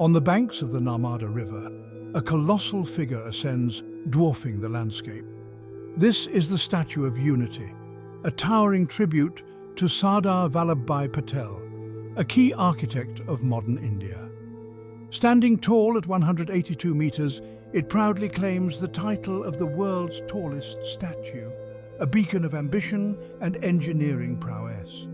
On the banks of the Narmada River, a colossal figure ascends, dwarfing the landscape. This is the Statue of Unity, a towering tribute to Sardar Vallabhbhai Patel, a key architect of modern India. Standing tall at 182 meters, it proudly claims the title of the world's tallest statue, a beacon of ambition and engineering prowess.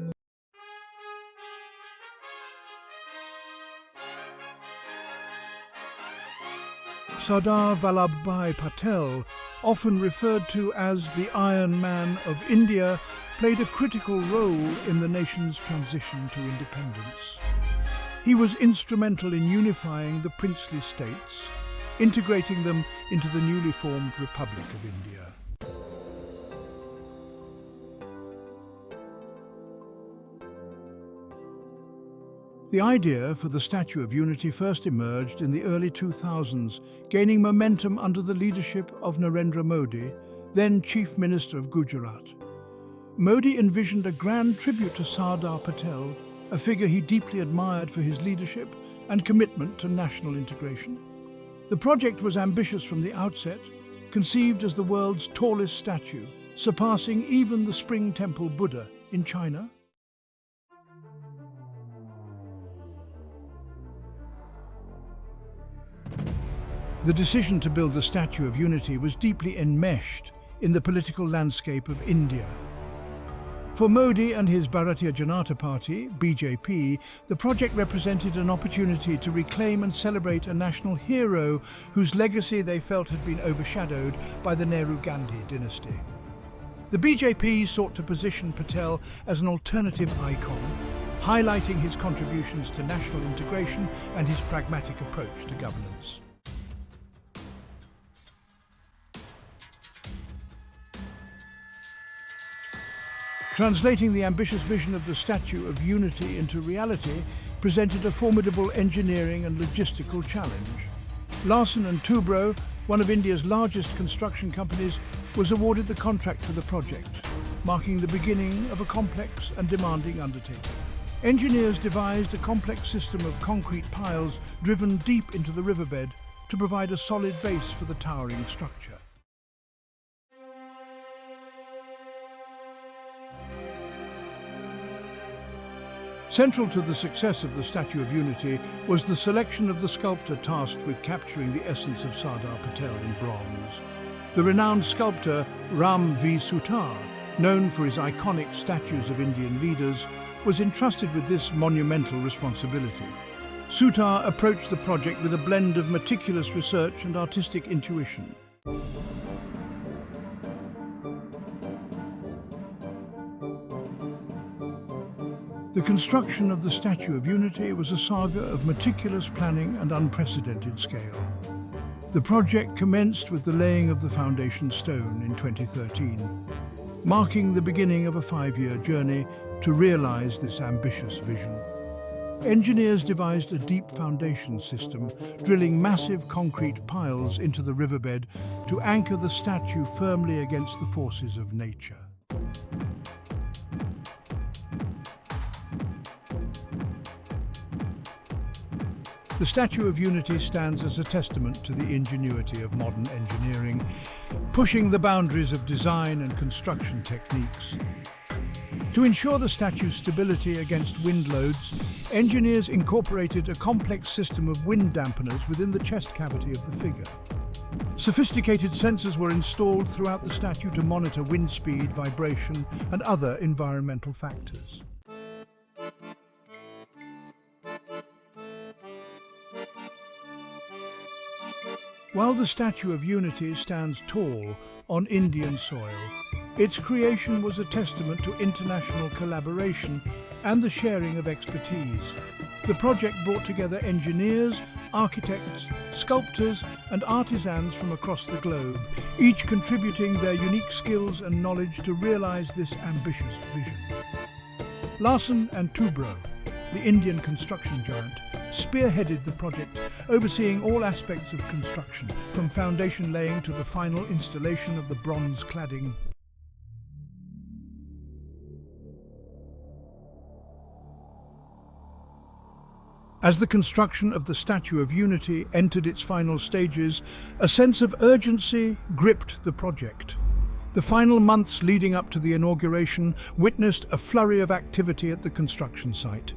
Sardar Vallabhbhai Patel, often referred to as the Iron Man of India, played a critical role in the nation's transition to independence. He was instrumental in unifying the princely states, integrating them into the newly formed Republic of India. The idea for the Statue of Unity first emerged in the early 2000s, gaining momentum under the leadership of Narendra Modi, then Chief Minister of Gujarat. Modi envisioned a grand tribute to Sardar Patel, a figure he deeply admired for his leadership and commitment to national integration. The project was ambitious from the outset, conceived as the world's tallest statue, surpassing even the Spring Temple Buddha in China. The decision to build the Statue of Unity was deeply enmeshed in the political landscape of India. For Modi and his Bharatiya Janata Party, BJP, the project represented an opportunity to reclaim and celebrate a national hero whose legacy they felt had been overshadowed by the Nehru-Gandhi dynasty. The BJP sought to position Patel as an alternative icon, highlighting his contributions to national integration and his pragmatic approach to governance. Translating the ambitious vision of the Statue of Unity into reality presented a formidable engineering and logistical challenge. Larsen & Toubro, one of India's largest construction companies, was awarded the contract for the project, marking the beginning of a complex and demanding undertaking. Engineers devised a complex system of concrete piles driven deep into the riverbed to provide a solid base for the towering structure. Central to the success of the Statue of Unity was the selection of the sculptor tasked with capturing the essence of Sardar Patel in bronze. The renowned sculptor Ram V. Sutar, known for his iconic statues of Indian leaders, was entrusted with this monumental responsibility. Sutar approached the project with a blend of meticulous research and artistic intuition. The construction of the Statue of Unity was a saga of meticulous planning and unprecedented scale. The project commenced with the laying of the foundation stone in 2013, marking the beginning of a 5-year journey to realize this ambitious vision. Engineers devised a deep foundation system, drilling massive concrete piles into the riverbed to anchor the statue firmly against the forces of nature. The Statue of Unity stands as a testament to the ingenuity of modern engineering, pushing the boundaries of design and construction techniques. To ensure the statue's stability against wind loads, engineers incorporated a complex system of wind dampeners within the chest cavity of the figure. Sophisticated sensors were installed throughout the statue to monitor wind speed, vibration, and other environmental factors. While the Statue of Unity stands tall on Indian soil, its creation was a testament to international collaboration and the sharing of expertise. The project brought together engineers, architects, sculptors, and artisans from across the globe, each contributing their unique skills and knowledge to realize this ambitious vision. Larsen & Toubro, the Indian construction giant, spearheaded the project, overseeing all aspects of construction, from foundation laying to the final installation of the bronze cladding. As the construction of the Statue of Unity entered its final stages, a sense of urgency gripped the project. The final months leading up to the inauguration witnessed a flurry of activity at the construction site.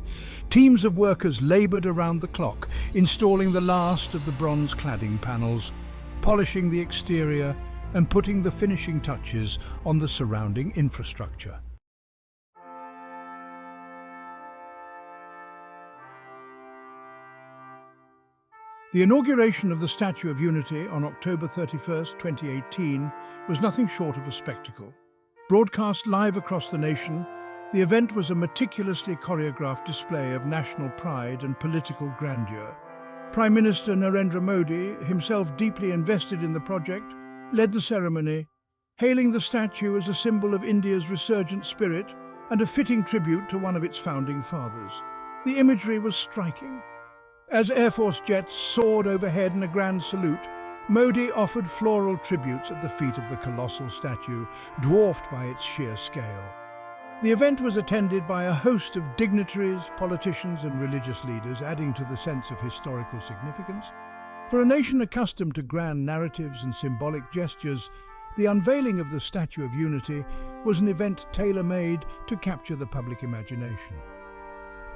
Teams of workers laboured around the clock, installing the last of the bronze cladding panels, polishing the exterior and putting the finishing touches on the surrounding infrastructure. The inauguration of the Statue of Unity on October 31, 2018, was nothing short of a spectacle. Broadcast live across the nation, the event was a meticulously choreographed display of national pride and political grandeur. Prime Minister Narendra Modi, himself deeply invested in the project, led the ceremony, hailing the statue as a symbol of India's resurgent spirit and a fitting tribute to one of its founding fathers. The imagery was striking. As Air Force jets soared overhead in a grand salute, Modi offered floral tributes at the feet of the colossal statue, dwarfed by its sheer scale. The event was attended by a host of dignitaries, politicians and religious leaders, adding to the sense of historical significance. For a nation accustomed to grand narratives and symbolic gestures, the unveiling of the Statue of Unity was an event tailor-made to capture the public imagination.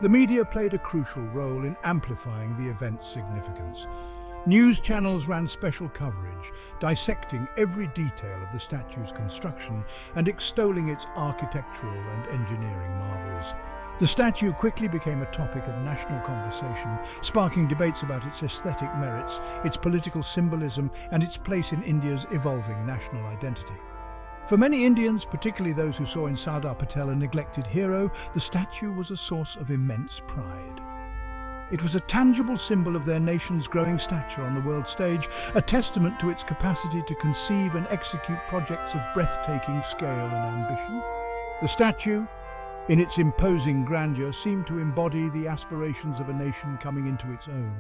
The media played a crucial role in amplifying the event's significance. News channels ran special coverage, dissecting every detail of the statue's construction and extolling its architectural and engineering marvels. The statue quickly became a topic of national conversation, sparking debates about its aesthetic merits, its political symbolism, and its place in India's evolving national identity. For many Indians, particularly those who saw in Sardar Patel a neglected hero, the statue was a source of immense pride. It was a tangible symbol of their nation's growing stature on the world stage, a testament to its capacity to conceive and execute projects of breathtaking scale and ambition. The statue, in its imposing grandeur, seemed to embody the aspirations of a nation coming into its own.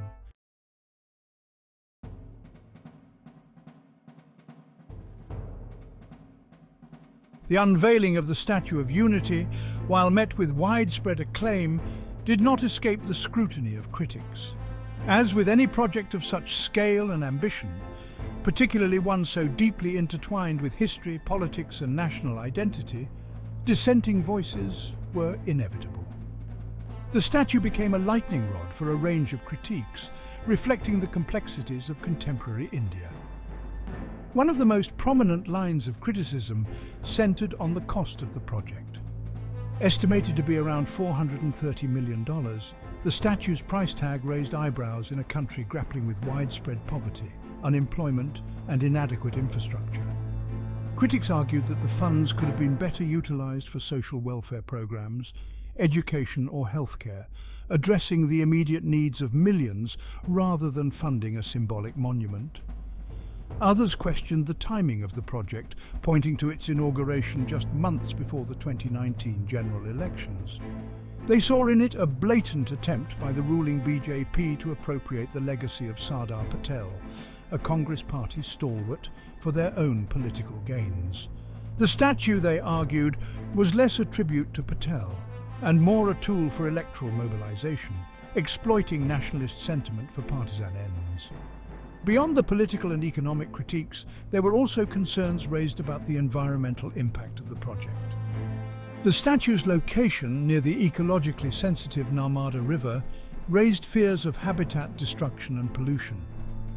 The unveiling of the Statue of Unity, while met with widespread acclaim, did not escape the scrutiny of critics. As with any project of such scale and ambition, particularly one so deeply intertwined with history, politics and national identity, dissenting voices were inevitable. The statue became a lightning rod for a range of critiques, reflecting the complexities of contemporary India. One of the most prominent lines of criticism centered on the cost of the project. Estimated to be around $430 million, the statue's price tag raised eyebrows in a country grappling with widespread poverty, unemployment, and inadequate infrastructure. Critics argued that the funds could have been better utilized for social welfare programs, education or healthcare, addressing the immediate needs of millions rather than funding a symbolic monument. Others questioned the timing of the project, pointing to its inauguration just months before the 2019 general elections. They saw in it a blatant attempt by the ruling BJP to appropriate the legacy of Sardar Patel, a Congress party stalwart, for their own political gains. The statue, they argued, was less a tribute to Patel and more a tool for electoral mobilization, exploiting nationalist sentiment for partisan ends. Beyond the political and economic critiques, there were also concerns raised about the environmental impact of the project. The statue's location near the ecologically sensitive Narmada River raised fears of habitat destruction and pollution.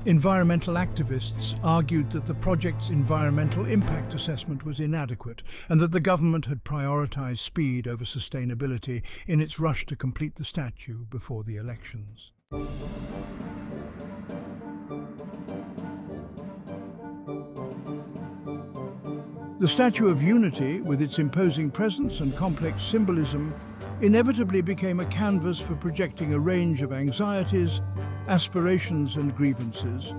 Environmental activists argued that the project's environmental impact assessment was inadequate and that the government had prioritized speed over sustainability in its rush to complete the statue before the elections. The Statue of Unity, with its imposing presence and complex symbolism, inevitably became a canvas for projecting a range of anxieties, aspirations and grievances.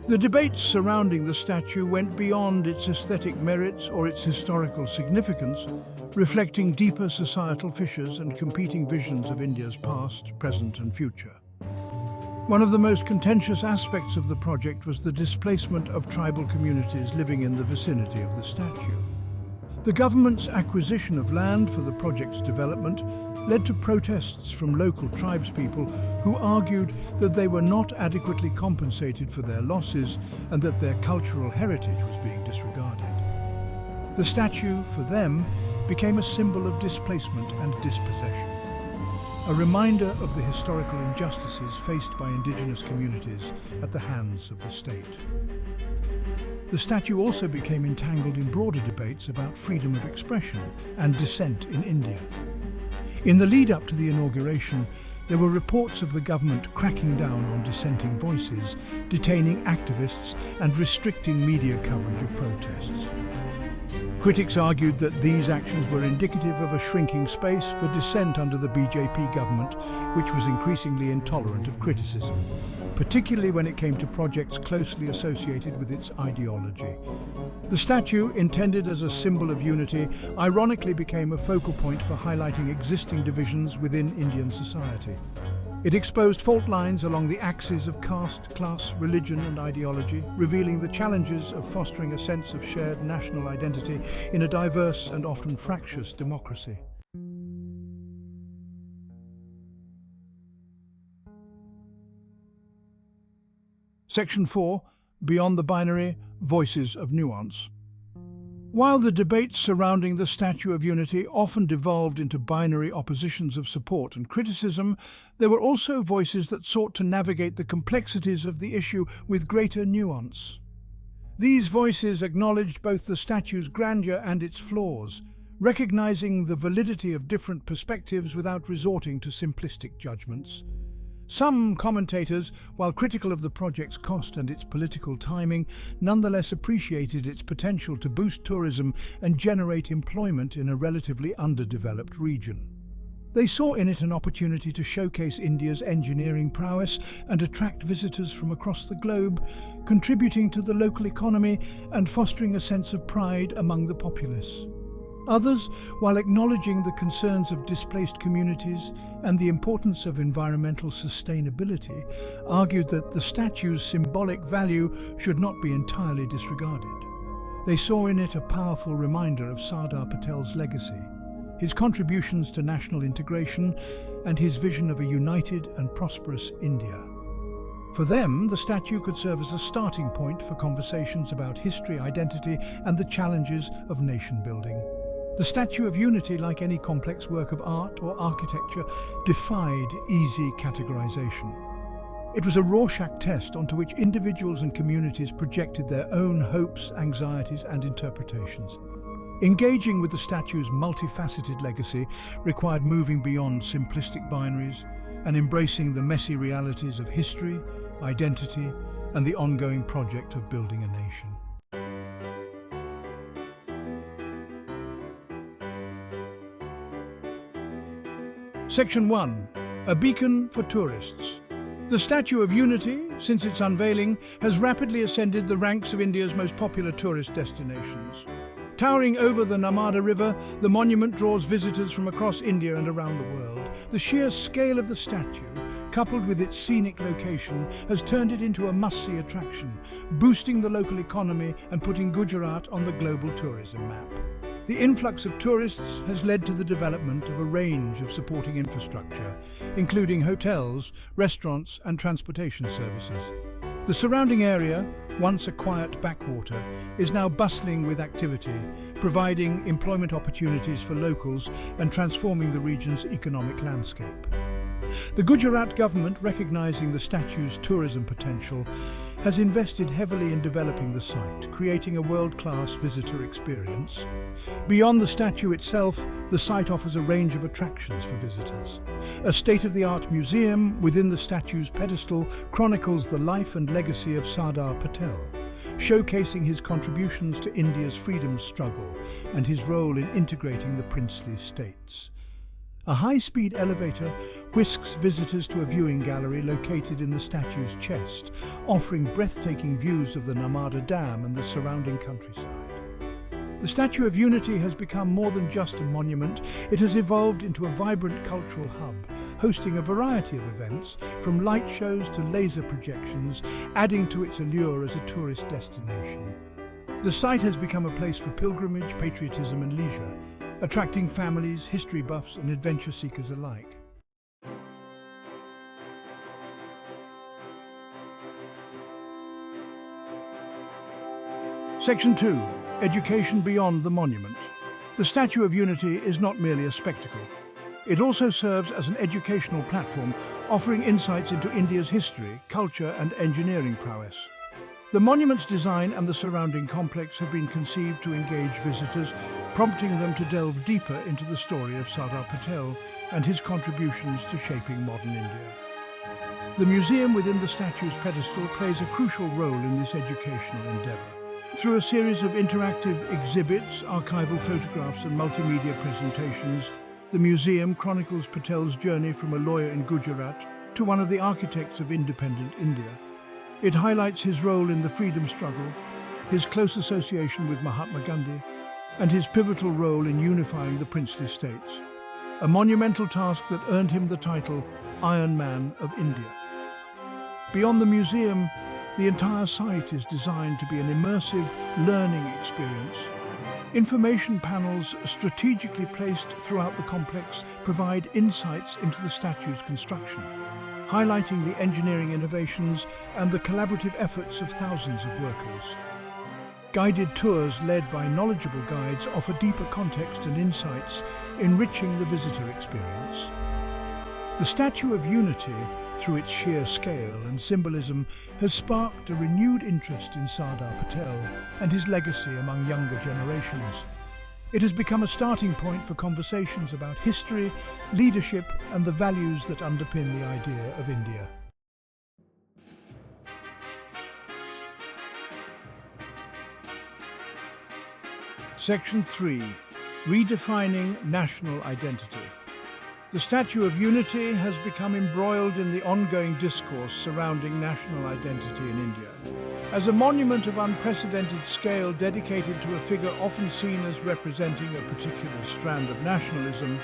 The debates surrounding the statue went beyond its aesthetic merits or its historical significance, reflecting deeper societal fissures and competing visions of India's past, present and future. One of the most contentious aspects of the project was the displacement of tribal communities living in the vicinity of the statue. The government's acquisition of land for the project's development led to protests from local tribespeople who argued that they were not adequately compensated for their losses and that their cultural heritage was being disregarded. The statue, for them, became a symbol of displacement and dispossession, a reminder of the historical injustices faced by indigenous communities at the hands of the state. The statue also became entangled in broader debates about freedom of expression and dissent in India. In the lead-up to the inauguration, there were reports of the government cracking down on dissenting voices, detaining activists and restricting media coverage of protests. Critics argued that these actions were indicative of a shrinking space for dissent under the BJP government, which was increasingly intolerant of criticism, particularly when it came to projects closely associated with its ideology. The statue, intended as a symbol of unity, ironically became a focal point for highlighting existing divisions within Indian society. It exposed fault lines along the axes of caste, class, religion and ideology, revealing the challenges of fostering a sense of shared national identity in a diverse and often fractious democracy. Section 4. Beyond the Binary, Voices of Nuance. While the debates surrounding the Statue of Unity often devolved into binary oppositions of support and criticism, there were also voices that sought to navigate the complexities of the issue with greater nuance. These voices acknowledged both the statue's grandeur and its flaws, recognizing the validity of different perspectives without resorting to simplistic judgments. Some commentators, while critical of the project's cost and its political timing, nonetheless appreciated its potential to boost tourism and generate employment in a relatively underdeveloped region. They saw in it an opportunity to showcase India's engineering prowess and attract visitors from across the globe, contributing to the local economy and fostering a sense of pride among the populace. Others, while acknowledging the concerns of displaced communities and the importance of environmental sustainability, argued that the statue's symbolic value should not be entirely disregarded. They saw in it a powerful reminder of Sardar Patel's legacy, his contributions to national integration, and his vision of a united and prosperous India. For them, the statue could serve as a starting point for conversations about history, identity, and the challenges of nation building. The Statue of Unity, like any complex work of art or architecture, defied easy categorization. It was a Rorschach test onto which individuals and communities projected their own hopes, anxieties, and interpretations. Engaging with the statue's multifaceted legacy required moving beyond simplistic binaries and embracing the messy realities of history, identity, and the ongoing project of building a nation. Section 1. A beacon for tourists. The Statue of Unity, since its unveiling, has rapidly ascended the ranks of India's most popular tourist destinations. Towering over the Narmada River, the monument draws visitors from across India and around the world. The sheer scale of the statue, coupled with its scenic location, has turned it into a must-see attraction, boosting the local economy and putting Gujarat on the global tourism map. The influx of tourists has led to the development of a range of supporting infrastructure, including hotels, restaurants, and transportation services. The surrounding area, once a quiet backwater, is now bustling with activity, providing employment opportunities for locals and transforming the region's economic landscape. The Gujarat government, recognizing the statue's tourism potential, has invested heavily in developing the site, creating a world-class visitor experience. Beyond the statue itself, the site offers a range of attractions for visitors. A state-of-the-art museum within the statue's pedestal chronicles the life and legacy of Sardar Patel, showcasing his contributions to India's freedom struggle and his role in integrating the princely states. A high-speed elevator whisks visitors to a viewing gallery located in the statue's chest, offering breathtaking views of the Narmada Dam and the surrounding countryside. The Statue of Unity has become more than just a monument. It has evolved into a vibrant cultural hub, hosting a variety of events, from light shows to laser projections, adding to its allure as a tourist destination. The site has become a place for pilgrimage, patriotism and leisure, attracting families, history buffs and adventure seekers alike. Section 2. Education beyond the monument. The Statue of Unity is not merely a spectacle. It also serves as an educational platform, offering insights into India's history, culture and engineering prowess. The monument's design and the surrounding complex have been conceived to engage visitors, prompting them to delve deeper into the story of Sardar Patel and his contributions to shaping modern India. The museum within the statue's pedestal plays a crucial role in this educational endeavour. Through a series of interactive exhibits, archival photographs and multimedia presentations, the museum chronicles Patel's journey from a lawyer in Gujarat to one of the architects of independent India. It highlights his role in the freedom struggle, his close association with Mahatma Gandhi, and his pivotal role in unifying the princely states, a monumental task that earned him the title Iron Man of India. Beyond the museum, the entire site is designed to be an immersive learning experience. Information panels strategically placed throughout the complex provide insights into the statue's construction, highlighting the engineering innovations and the collaborative efforts of thousands of workers. Guided tours led by knowledgeable guides offer deeper context and insights, enriching the visitor experience. The Statue of Unity, through its sheer scale and symbolism, has sparked a renewed interest in Sardar Patel and his legacy among younger generations. It has become a starting point for conversations about history, leadership, and the values that underpin the idea of India. Section 3. Redefining national identity. The Statue of Unity has become embroiled in the ongoing discourse surrounding national identity in India. As a monument of unprecedented scale dedicated to a figure often seen as representing a particular strand of nationalism,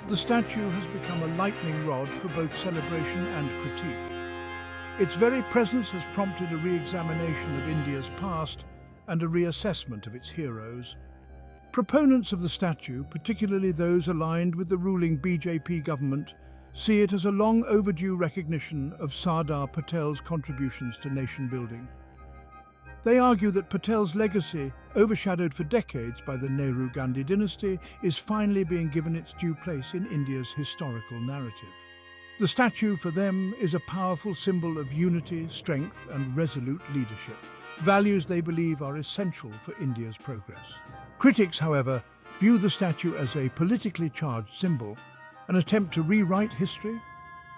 the statue has become a lightning rod for both celebration and critique. Its very presence has prompted a re-examination of India's past and a reassessment of its heroes. Proponents of the statue, particularly those aligned with the ruling BJP government, see it as a long overdue recognition of Sardar Patel's contributions to nation building. They argue that Patel's legacy, overshadowed for decades by the Nehru-Gandhi dynasty, is finally being given its due place in India's historical narrative. The statue, for them, is a powerful symbol of unity, strength and resolute leadership, values they believe are essential for India's progress. Critics, however, view the statue as a politically charged symbol, an attempt to rewrite history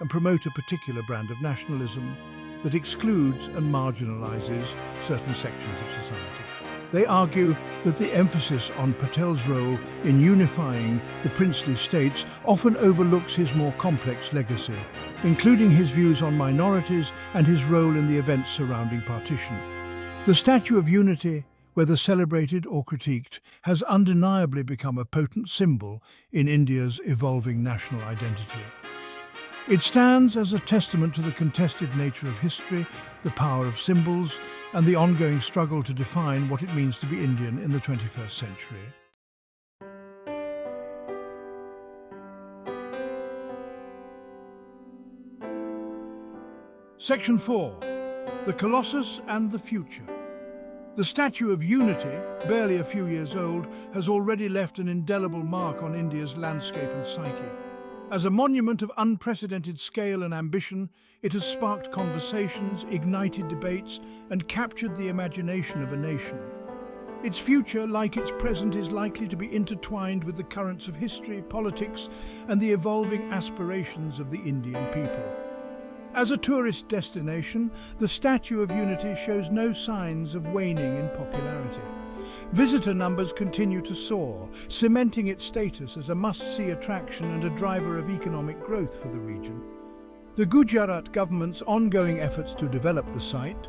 and promote a particular brand of nationalism that excludes and marginalizes certain sections of society. They argue that the emphasis on Patel's role in unifying the princely states often overlooks his more complex legacy, including his views on minorities and his role in the events surrounding partition. The Statue of Unity, whether celebrated or critiqued, has undeniably become a potent symbol in India's evolving national identity. It stands as a testament to the contested nature of history, the power of symbols, and the ongoing struggle to define what it means to be Indian in the 21st century. Section 4. The Colossus and the Future. The Statue of Unity, barely a few years old, has already left an indelible mark on India's landscape and psyche. As a monument of unprecedented scale and ambition, it has sparked conversations, ignited debates, and captured the imagination of a nation. Its future, like its present, is likely to be intertwined with the currents of history, politics, and the evolving aspirations of the Indian people. As a tourist destination, the Statue of Unity shows no signs of waning in popularity. Visitor numbers continue to soar, cementing its status as a must-see attraction and a driver of economic growth for the region. The Gujarat government's ongoing efforts to develop the site,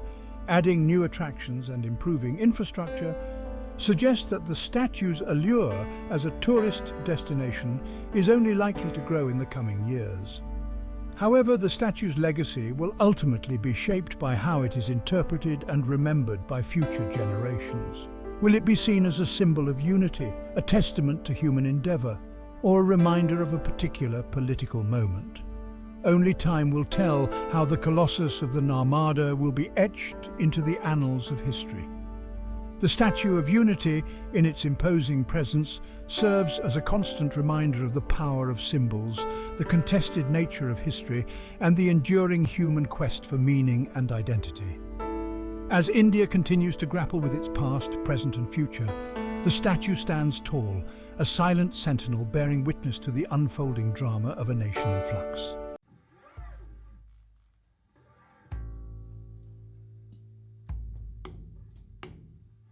adding new attractions and improving infrastructure, suggest that the statue's allure as a tourist destination is only likely to grow in the coming years. However, the statue's legacy will ultimately be shaped by how it is interpreted and remembered by future generations. Will it be seen as a symbol of unity, a testament to human endeavour, or a reminder of a particular political moment? Only time will tell how the Colossus of the Narmada will be etched into the annals of history. The Statue of Unity, in its imposing presence, serves as a constant reminder of the power of symbols, the contested nature of history, and the enduring human quest for meaning and identity. As India continues to grapple with its past, present and future, the statue stands tall, a silent sentinel bearing witness to the unfolding drama of a nation in flux.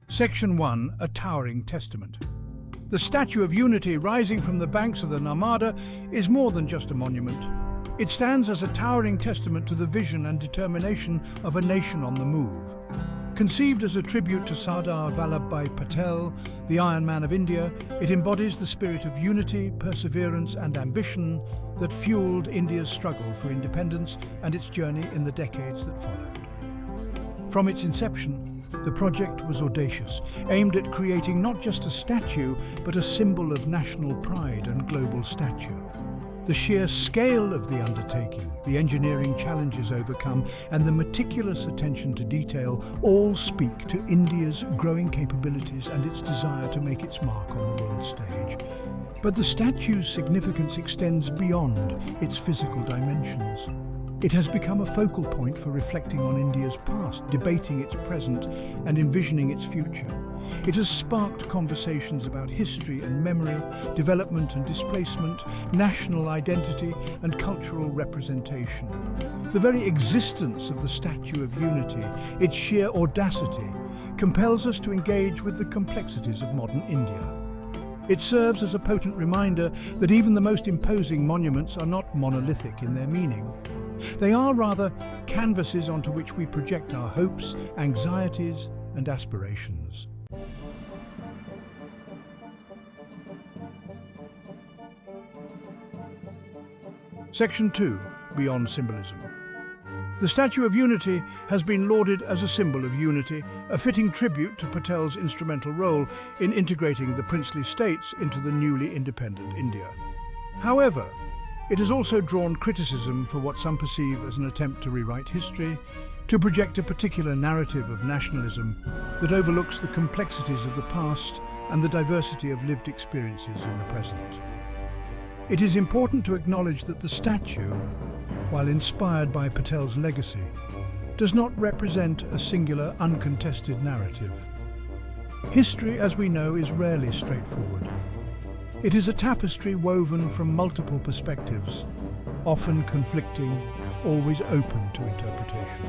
Section 1. A Towering Testament. The Statue of Unity rising from the banks of the Narmada is more than just a monument. It stands as a towering testament to the vision and determination of a nation on the move. Conceived as a tribute to Sardar Vallabhbhai Patel, the Iron Man of India, it embodies the spirit of unity, perseverance and ambition that fueled India's struggle for independence and its journey in the decades that followed. From its inception, the project was audacious, aimed at creating not just a statue, but a symbol of national pride and global stature. The sheer scale of the undertaking, the engineering challenges overcome, and the meticulous attention to detail all speak to India's growing capabilities and its desire to make its mark on the world stage. But the statue's significance extends beyond its physical dimensions. It has become a focal point for reflecting on India's past, debating its present, and envisioning its future. It has sparked conversations about history and memory, development and displacement, national identity and cultural representation. The very existence of the Statue of Unity, its sheer audacity, compels us to engage with the complexities of modern India. It serves as a potent reminder that even the most imposing monuments are not monolithic in their meaning. They are rather canvases onto which we project our hopes, anxieties, and aspirations. Section 2. Beyond Symbolism. The Statue of Unity has been lauded as a symbol of unity, a fitting tribute to Patel's instrumental role in integrating the princely states into the newly independent India. However, it has also drawn criticism for what some perceive as an attempt to rewrite history, to project a particular narrative of nationalism that overlooks the complexities of the past and the diversity of lived experiences in the present. It is important to acknowledge that the statue, while inspired by Patel's legacy, does not represent a singular, uncontested narrative. History, as we know, is rarely straightforward. It is a tapestry woven from multiple perspectives, often conflicting, always open to interpretation.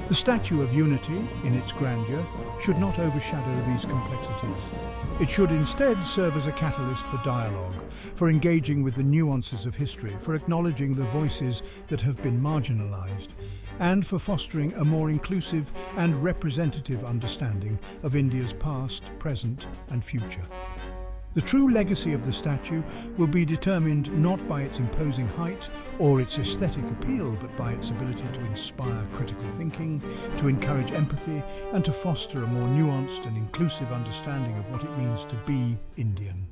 The Statue of Unity, in its grandeur, should not overshadow these complexities. It should instead serve as a catalyst for dialogue, for engaging with the nuances of history, for acknowledging the voices that have been marginalized, and for fostering a more inclusive and representative understanding of India's past, present, and future. The true legacy of the statue will be determined not by its imposing height or its aesthetic appeal, but by its ability to inspire critical thinking, to encourage empathy, and to foster a more nuanced and inclusive understanding of what it means to be Indian.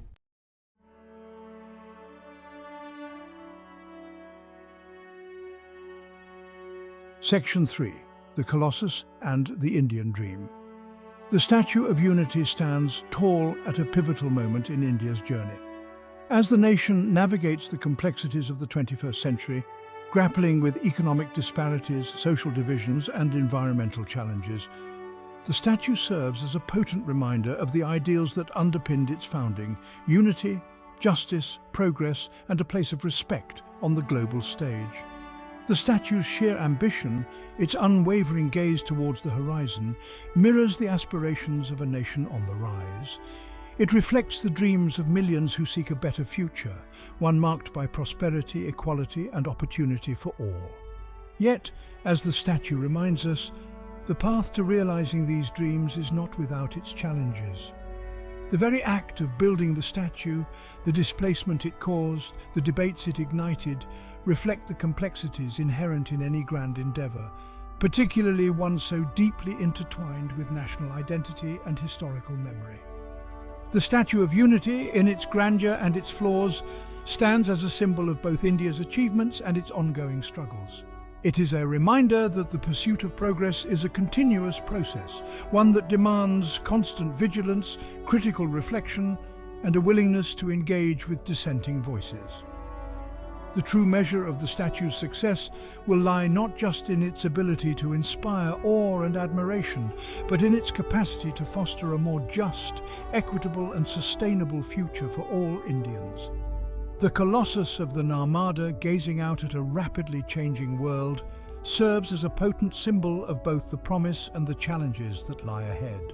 Section 3. The Colossus and the Indian Dream. The Statue of Unity stands tall at a pivotal moment in India's journey. As the nation navigates the complexities of the 21st century, grappling with economic disparities, social divisions, and environmental challenges, the statue serves as a potent reminder of the ideals that underpinned its founding: unity, justice, progress, and a place of respect on the global stage. The statue's sheer ambition, its unwavering gaze towards the horizon, mirrors the aspirations of a nation on the rise. It reflects the dreams of millions who seek a better future, one marked by prosperity, equality, and opportunity for all. Yet, as the statue reminds us, the path to realizing these dreams is not without its challenges. The very act of building the statue, the displacement it caused, the debates it ignited, reflect the complexities inherent in any grand endeavour. particularly one so deeply intertwined with national identity and historical memory. The Statue of Unity, in its grandeur and its flaws, stands as a symbol of both India's achievements and its ongoing struggles. It is a reminder that the pursuit of progress is a continuous process, one that demands constant vigilance, critical reflection, and a willingness to engage with dissenting voices. The true measure of the statue's success will lie not just in its ability to inspire awe and admiration, but in its capacity to foster a more just, equitable, and sustainable future for all Indians. The Colossus of the Narmada, gazing out at a rapidly changing world, serves as a potent symbol of both the promise and the challenges that lie ahead.